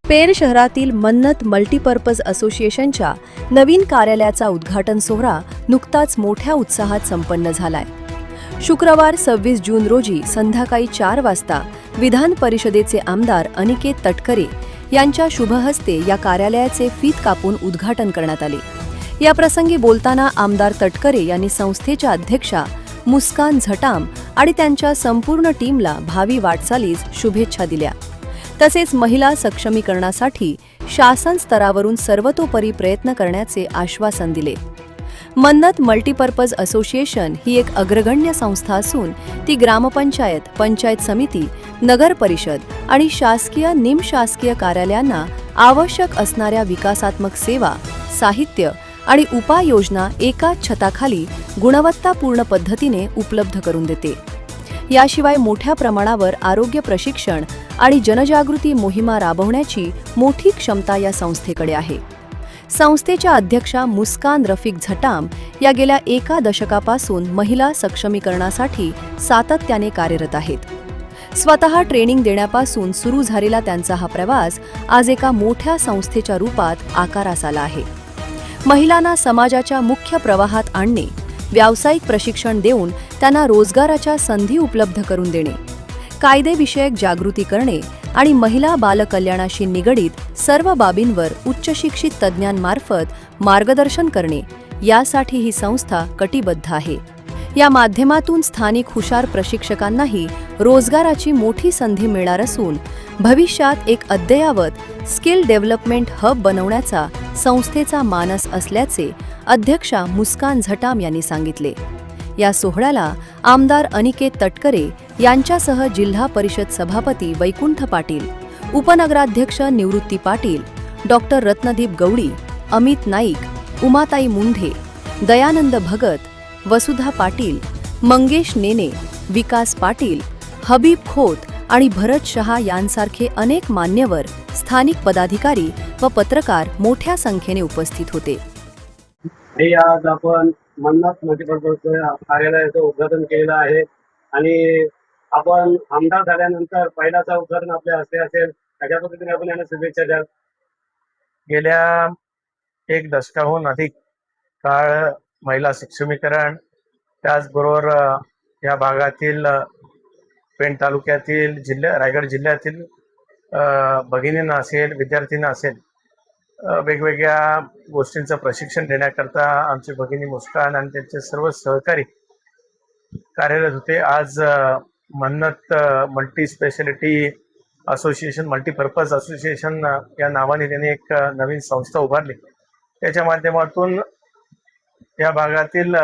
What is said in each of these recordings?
पेण शहरातील मन्नत मल्टीपर्पज असोसिएशनच्या नवीन कार्यालयाचा उद्घाटन सोहळा नुकताच मोठ्या उत्साहात संपन्न झालाय. शुक्रवार 26 जून रोजी संध्याकाळी 4 वाजता विधान परिषदेचे आमदार अनिकेत तटकरे यांच्या शुभहस्ते या कार्यालयाचे फीत कापून उद्घाटन करण्यात आले. या प्रसंगी बोलताना आमदार तटकरे यांनी संस्थेच्या अध्यक्षा मुस्कान झटाम आणि त्यांच्या संपूर्ण टीमला भावी वाटचालीस शुभेच्छा दिल्या. तसेच महिला सक्षमीकरणासाठी शासन स्तरावरून सर्वतोपरी प्रयत्न करण्याचे आश्वासन दिले. मन्नत मल्टीपर्पज असोसिएशन ही एक अग्रगण्य संस्था असून ती ग्रामपंचायत, पंचायत समिती, नगर परिषद आणि शासकीय निमशासकीय कार्यालयांना आवश्यक असणाऱ्या विकासात्मक सेवा, साहित्य आणि उपाययोजना एकाच छताखाली गुणवत्तापूर्ण पद्धतीने उपलब्ध करून देते. याशिवाय मोठ्या प्रमाणावर आरोग्य प्रशिक्षण आणि जनजागृती मोहिमा राबवण्याची मोठी क्षमता या संस्थेकडे आहे. संस्थेच्या अध्यक्षा मुस्कान रफिक झटाम या गेल्या 1 दशकापासून महिला सक्षमीकरणासाठी सातत्याने कार्यरत आहेत. स्वतः ट्रेनिंग देण्यापासून सुरू झालेला त्यांचा हा प्रवास आज एका मोठ्या संस्थेच्या रूपात आकारास आला आहे. महिलांना समाजाच्या मुख्य प्रवाहात आणणे, व्यावसायिक प्रशिक्षण देऊन त्यांना रोजगाराच्या संधी उपलब्ध करून देणे, कायदेविषयक जागृती करणे आणि महिला बालकल्याणाशी निगडीत सर्व बाबींवर उच्चशिक्षित तज्ज्ञांमार्फत मार्गदर्शन करणे यासाठी ही संस्था कटिबद्ध आहे. या माध्यमातून स्थानिक हुशार प्रशिक्षकांनाही रोजगाराची मोठी संधी मिळणार असून भविष्यात एक अद्ययावत स्किल डेव्हलपमेंट हब बनवण्याचा संस्थेचा मानस असल्याचे अध्यक्षा मुस्कान झटाम यांनी सांगितले. या सोहळ्याला आमदार अनिकेत तटकरे यांच्यासह जिल्हा परिषद सभापती वैकुंठ पाटील, उपनगराध्यक्ष निवृत्ती पाटील, डॉक्टर रत्नदीप गवळी, अमित नाईक, उमाताई मुंढे, दयानंद भगत, वसुधा पाटील, मंगेश नेने, विकास पाटील, हबीब खोत आणि भरत शहा यांसारखे अनेक मान्यवर, स्थानिक पदाधिकारी व पत्रकार मोठ्या संख्येने उपस्थित होते. आज आपण मन्नत मल्टीपर्पज कार्यालयाचं उद्घाटन केलेलं आहे आणि आपण आमदार झाल्यानंतर पहिल्याचा उद्घाटन आपल्या हस्ते असेल. अशा पद्धतीने आपण यांना शुभेच्छा द्याल. गेल्या 1 दशकाहून अधिक काळ महिला सक्षमीकरण, त्याचबरोबर या भागातील पेण तालुक्यातील रायगड जिल्ह्यातील भगिनींना असेल, विद्यार्थ्यांना असेल, वेगवेगळ्या गोष्टींचं प्रशिक्षण देण्याकरता आमची भगिनी मुस्कान आणि त्यांचे सर्व सहकारी कार्यरत होते. आज Mannat multi speciality association, multipurpose association या नावाने त्यांनी एक नवीन संस्था उभारली. त्याच्या माध्यमातून या भागातील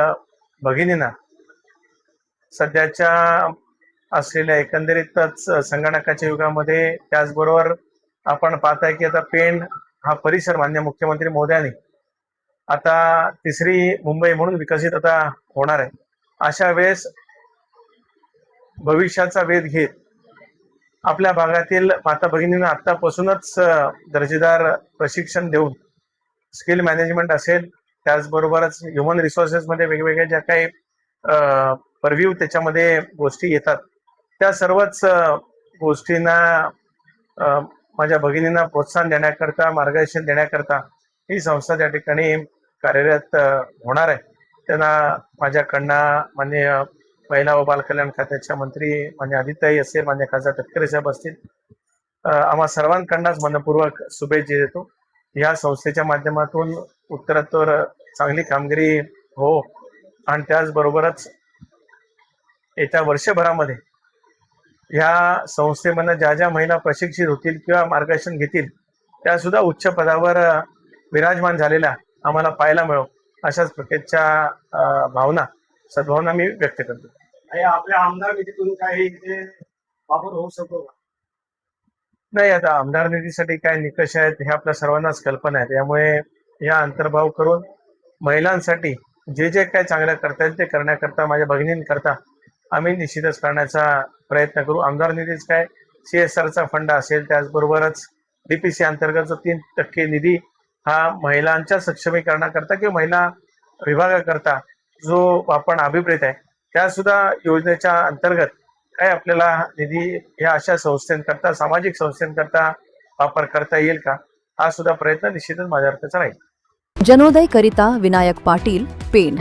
भगिनींना सध्याच्या असलेल्या एकंदरीतच संगणकाच्या युगामध्ये, त्याचबरोबर आपण पाहताय की आता पेण हा परिसर माननीय मुख्यमंत्री महोदयांनी आता 3री मुंबई म्हणून विकसित आता होणार आहे. अशा वेळेस भविष्याचा वेध घेत आपल्या भागातील माता भगिनींना आतापासूनच दर्जेदार प्रशिक्षण देऊन स्किल मॅनेजमेंट असेल, त्याचबरोबरच ह्युमन रिसोर्सेसमध्ये वेगवेगळ्या ज्या काही परव्ह्यू त्याच्यामध्ये गोष्टी येतात, त्या सर्वच गोष्टींना माझ्या भगिनींना प्रोत्साहन देण्याकरता, मार्गदर्शन देण्याकरता ही संस्था त्या ठिकाणी कार्यरत होणार आहे. त्यांना माझ्याकडनं माननीय महिला व बालकल्याण खात्याच्या मंत्री मान्य आदित्यताई असेल, मान्य खासदार तटकरे साहेब असतील, आम्हा सर्वांकडनंच मनपूर्वक शुभेच्छा देतो. या संस्थेच्या माध्यमातून उत्तरोत्तर चांगली कामगिरी हो आणि त्याचबरोबरच येत्या वर्षभरामध्ये ह्या संस्थेमधनं ज्या महिला प्रशिक्षित होतील किंवा मार्गदर्शन घेतील त्या सुद्धा उच्च पदावर विराजमान झालेल्या आम्हाला पाहायला मिळो, अशाच प्रकारच्या सद्भावना मी व्यक्त करतो. आपल्या आमदार निधीतून काही वापर होऊ शकतो का? नाही, आता आमदार निधीसाठी काय निकष आहेत हे आपल्या सर्वांनाच कल्पना आहे. त्यामुळे या अंतर्भाव करून महिलांसाठी जे काय चांगलं करता येईल ते करण्याकरता, माझ्या भगिनींकरता आम्ही निश्चितच करण्याचा प्रयत्न करू. आमदार निधीच काय, CSRचा फंड असेल, त्याचबरोबरच DPC अंतर्गत जो 3% निधी हा महिलांच्या सक्षमीकरणाकरता किंवा महिला विभागाकरता जो आपण अभिप्रेत आहे, त्या सुद्धा योजनेच्या अंतर्गत काय आपल्याला निधी या अशा संस्थांकरता, सामाजिक संस्थांकरता वापर करता येईल का, हा सुद्धा प्रयत्न निश्चितच माझ्यातर्फेचा राहील. जनोदय करिता विनायक पाटील, पेण.